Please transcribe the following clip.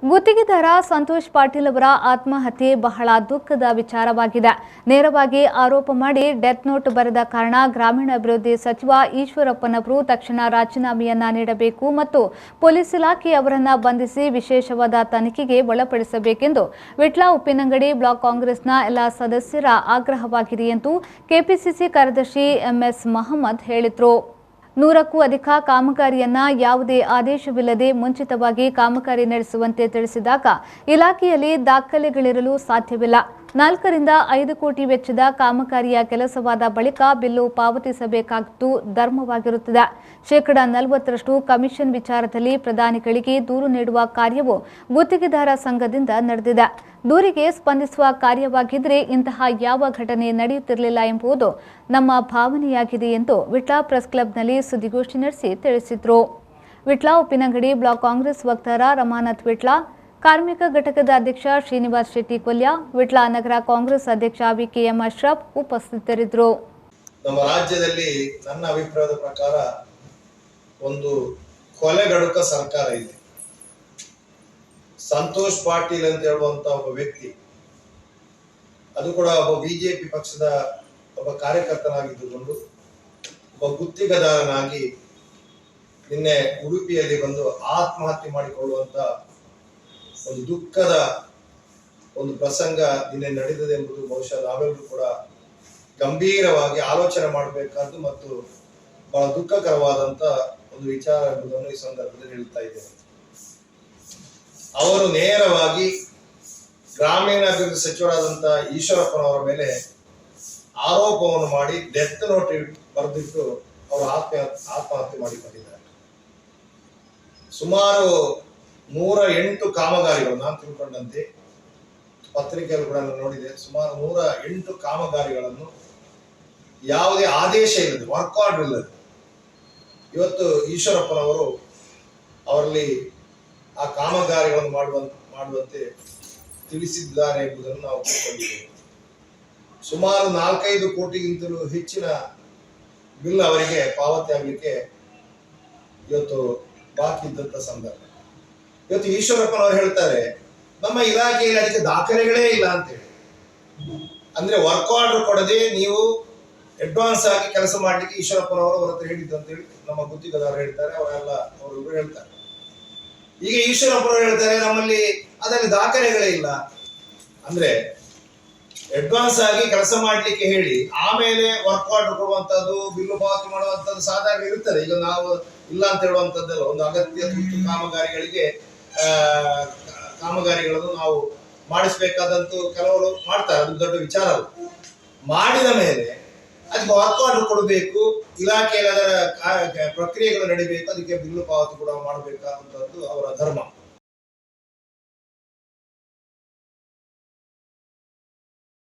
ಗುತ್ತಿಗೆದಾರ ಸಂತೋಷ್ ಪಾಟೀಲ್ ಅವರ ಆತ್ಮಹತ್ಯೆ ಬಹಳ ದುಃಖದ ವಿಚಾರವಾಗಿದೆ. ನೇರವಾಗಿ ಆರೋಪ ಮಾಡಿ ಡೆತ್ ನೋಟ್ ಬರೆದ ಕಾರಣ ಗ್ರಾಮೀಣಾಭಿವೃದ್ಧಿ ಸಚಿವ ಈಶ್ವರಪ್ಪನವರು ತಕ್ಷಣ ರಾಜೀನಾಮೆಯನ್ನ ನೀಡಬೇಕು ಮತ್ತು ಪೊಲೀಸ್ ಇಲಾಖೆ ಅವರನ್ನು ಬಂಧಿಸಿ ವಿಶೇಷವಾದ ತನಿಖೆಗೆ ಒಳಪಡಿಸಬೇಕೆಂದು ವಿಟ್ಲ ಉಪ್ಪಿನಂಗಡಿ ಬ್ಲಾಕ್ ಕಾಂಗ್ರೆಸ್ನ ಎಲ್ಲ ಸದಸ್ಯರ ಆಗ್ರಹವಾಗಿದೆ ಎಂದು ಕೆಪಿಸಿಸಿ ಕಾರ್ಯದರ್ಶಿ ಎಂಎಸ್ ಮಹಮ್ಮದ್ ಹೇಳಿದರು. 100ಕ್ಕೂ ಅಧಿಕ ಕಾಮಗಾರಿಯನ್ನ ಯಾವುದೇ ಆದೇಶವಿಲ್ಲದೆ ಮುಂಚಿತವಾಗಿ ಕಾಮಗಾರಿ ನಡೆಸುವಂತೆ ತಿಳಿಸಿದಾಗ ಇಲಾಖೆಯಲ್ಲಿ ದಾಖಲೆಗಳಿರಲು ಸಾಧ್ಯವಿಲ್ಲ. 4 ರಿಂದ 5 ಕೋಟಿ ವೆಚ್ಚದ ಕಾಮಗಾರಿಯ ಕೆಲಸವಾದ ಬಳಿಕ ಬಿಲ್ಲು ಪಾವತಿಸಬೇಕಾದ್ದು ಧರ್ಮವಾಗಿರುತ್ತದೆ. 40% ಕಮಿಷನ್ ವಿಚಾರದಲ್ಲಿ ಪ್ರಧಾನಿಗಳಿಗೆ ದೂರು ನೀಡುವ ಕಾರ್ಯವು ಗುತ್ತಿಗೆದಾರ ಸಂಘದಿಂದ ನಡೆದಿದೆ. ದೂರಿಗೆ ಸ್ಪಂದಿಸುವ ಕಾರ್ಯವಾಗಿದ್ದರೆ ಇಂತಹ ಯಾವ ಘಟನೆ ನಡೆಯುತ್ತಿರಲಿಲ್ಲ ಎಂಬುದು ನಮ್ಮ ಭಾವನೆಯಾಗಿದೆ ಎಂದು ವಿಟ್ಲ ಪ್ರೆಸ್ ಕ್ಲಬ್ನಲ್ಲಿ ಸುದ್ದಿಗೋಷ್ಠಿ ನಡೆಸಿ ತಿಳಿಸಿದರು. ವಿಟ್ಲ ಉಪ್ಪಿನಂಗಡಿ ಬ್ಲಾಕ್ ಕಾಂಗ್ರೆಸ್ ವಕ್ತಾರ ರಮಾನಾಥ್ ವಿಟ್ಲ, ಕಾರ್ಮಿಕ ಘಟಕದ ಅಧ್ಯಕ್ಷ ಶ್ರೀನಿವಾಸ್ ಶೆಟ್ಟಿ ಕೊಲ್ಯ, ವಿಟ್ಲ ನಗರ ಕಾಂಗ್ರೆಸ್ ಅಧ್ಯಕ್ಷ ವಿಕೆಎಂ ಅಶ್ರಫ್ ಉಪಸ್ಥಿತರಿದ್ದರು. ನಮ್ಮ ರಾಜ್ಯದಲ್ಲಿ ನನ್ನ ಅಭಿಪ್ರಾಯದ ಪ್ರಕಾರ ಒಂದು ಕೊಲೆಗಡುಕ ಸರ್ಕಾರ ಇದೆ. ಸಂತೋಷ್ ಪಾಟೀಲ್ ಅಂತ ಹೇಳುವಂತ ಒಬ್ಬ ವ್ಯಕ್ತಿ, ಅದು ಕೂಡ ಒಬ್ಬ ಬಿಜೆಪಿ ಪಕ್ಷದ ಒಬ್ಬ ಕಾರ್ಯಕರ್ತನಾಗಿದ್ದುಕೊಂಡು ಒಬ್ಬ ಗುತ್ತಿಗೆದಾರನಾಗಿ ನಿನ್ನೆ ಉಡುಪಿಯಲ್ಲಿ ಬಂದು ಆತ್ಮಹತ್ಯೆ ಮಾಡಿಕೊಳ್ಳುವಂತ ಒಂದು ದುಃಖದ ಒಂದು ಪ್ರಸಂಗ ನಿನ್ನೆ ನಡೆದಿದೆ ಎಂಬುದು ಬಹುಶಃ ನಾವೆಲ್ಲರೂ ಕೂಡ ಗಂಭೀರವಾಗಿ ಆಲೋಚನೆ ಮಾಡಬೇಕಾದ್ದು ಮತ್ತು ಬಹಳ ದುಃಖಕರವಾದಂತ ಒಂದು ವಿಚಾರ ಎಂಬುದನ್ನು ಈ ಸಂದರ್ಭದಲ್ಲಿ ಹೇಳ್ತಾ ಇದ್ದೇನೆ. ಅವರು ನೇರವಾಗಿ ಗ್ರಾಮೀಣಾಭಿವೃದ್ಧಿ ಸಚಿವರಾದಂತ ಈಶ್ವರಪ್ಪನವರ ಮೇಲೆ ಆರೋಪವನ್ನು ಮಾಡಿ ಡೆತ್ ನೋಟ್ ಬರೆದಿಟ್ಟು ಅವರು ಆತ್ಮಹತ್ಯೆ ಮಾಡಿಕೊಂಡಿದ್ದಾರೆ. ಸುಮಾರು 108 ಕಾಮಗಾರಿಗಳು, ನಾನು ತಿಳ್ಕೊಂಡಂತೆ ಪತ್ರಿಕೆಯಲ್ಲಿ ಕೂಡ ನೋಡಿದೆ, ಸುಮಾರು 108 ಕಾಮಗಾರಿಗಳನ್ನು ಯಾವುದೇ ಆದೇಶ ಇಲ್ಲದೆ, ವರ್ಕ್ ಆರ್ಡರ್ ಇಲ್ಲದೆ ಇವತ್ತು ಈಶ್ವರಪ್ಪನವರು ಅವರಲ್ಲಿ ಆ ಕಾಮಗಾರಿಗಳನ್ನು ಮಾಡುವಂತೆ ತಿಳಿಸಿದ್ದಾರೆ ಎಂಬುದನ್ನು ನಾವು ತಿಳ್ಕೊಂಡಿದ್ದೇವೆ. ಸುಮಾರು 4-5 ಕೋಟಿಗಿಂತಲೂ ಹೆಚ್ಚಿನ ಬಿಲ್ ಅವರಿಗೆ ಪಾವತಿ ಆಗಲಿಕ್ಕೆ ಇವತ್ತು ಬಾಕಿ ಇದ್ದಂತ ಸಂದರ್ಭ. ಇವತ್ತು ಈಶ್ವರಪ್ಪನವರು ಹೇಳ್ತಾರೆ ನಮ್ಮ ಇಲಾಖೆಯಲ್ಲಿ ಅದಕ್ಕೆ ದಾಖಲೆಗಳೇ ಇಲ್ಲ ಅಂತ ಹೇಳಿ. ಅಂದ್ರೆ ವರ್ಕ್ ಆರ್ಡರ್ ಕೊಡದೆ ನೀವು ಅಡ್ವಾನ್ಸ್ ಆಗಿ ಕೆಲಸ ಮಾಡ್ಲಿಕ್ಕೆ ಈಶ್ವರಪ್ಪನವರು ಅವರ ಹತ್ರ ಹೇಳಿದ್ದು ಅಂತ ಹೇಳಿ ನಮ್ಮ ಗುತ್ತಿಗೆದಾರರು ಹೇಳ್ತಾರೆ, ಅವರಿಬ್ಬರು ಹೇಳ್ತಾರೆ. ಈಗ ಈಶ್ವರಪ್ಪನವರು ಹೇಳ್ತಾರೆ ನಮ್ಮಲ್ಲಿ ಅದರಲ್ಲಿ ದಾಖಲೆಗಳೇ ಇಲ್ಲ. ಅಂದ್ರೆ ಅಡ್ವಾನ್ಸ್ ಆಗಿ ಕೆಲಸ ಮಾಡ್ಲಿಕ್ಕೆ ಹೇಳಿ ಆಮೇಲೆ ವರ್ಕ್ ಆರ್ಡರ್ ಕೊಡುವಂತದ್ದು, ಬಿಲ್ಲು ಪಾವತಿ ಮಾಡುವಂತದ್ದು ಸಾಧಾರಣ ಇರುತ್ತದೆ. ಈಗ ನಾವು ಇಲ್ಲ ಅಂತ ಹೇಳುವಂತದ್ದಲ್ಲ, ಒಂದು ಅಗತ್ಯ ತುರ್ತು ಕಾಮಗಾರಿಗಳನ್ನು ನಾವು ಮಾಡಿಸ್ಬೇಕಾದಂತೂ ಕೆಲವರು ಮಾಡ್ತಾರೆ, ಅದು ದೊಡ್ಡ ವಿಚಾರ ಅಲ್ಲ. ಮಾಡಿದ ಮೇಲೆ ಅದಕ್ಕೆ ವರ್ಕ್ ಆರ್ಡರ್ ಕೊಡಬೇಕು, ಇಲಾಖೆಯಲ್ಲಿ ಅದರ ಪ್ರಕ್ರಿಯೆಗಳು ನಡಿಬೇಕು, ಅದಕ್ಕೆ ಬಿಲ್ಲು ಪಾವತಿ ಕೂಡ ಮಾಡಬೇಕಾದಂತದ್ದು ಅವರ ಧರ್ಮ.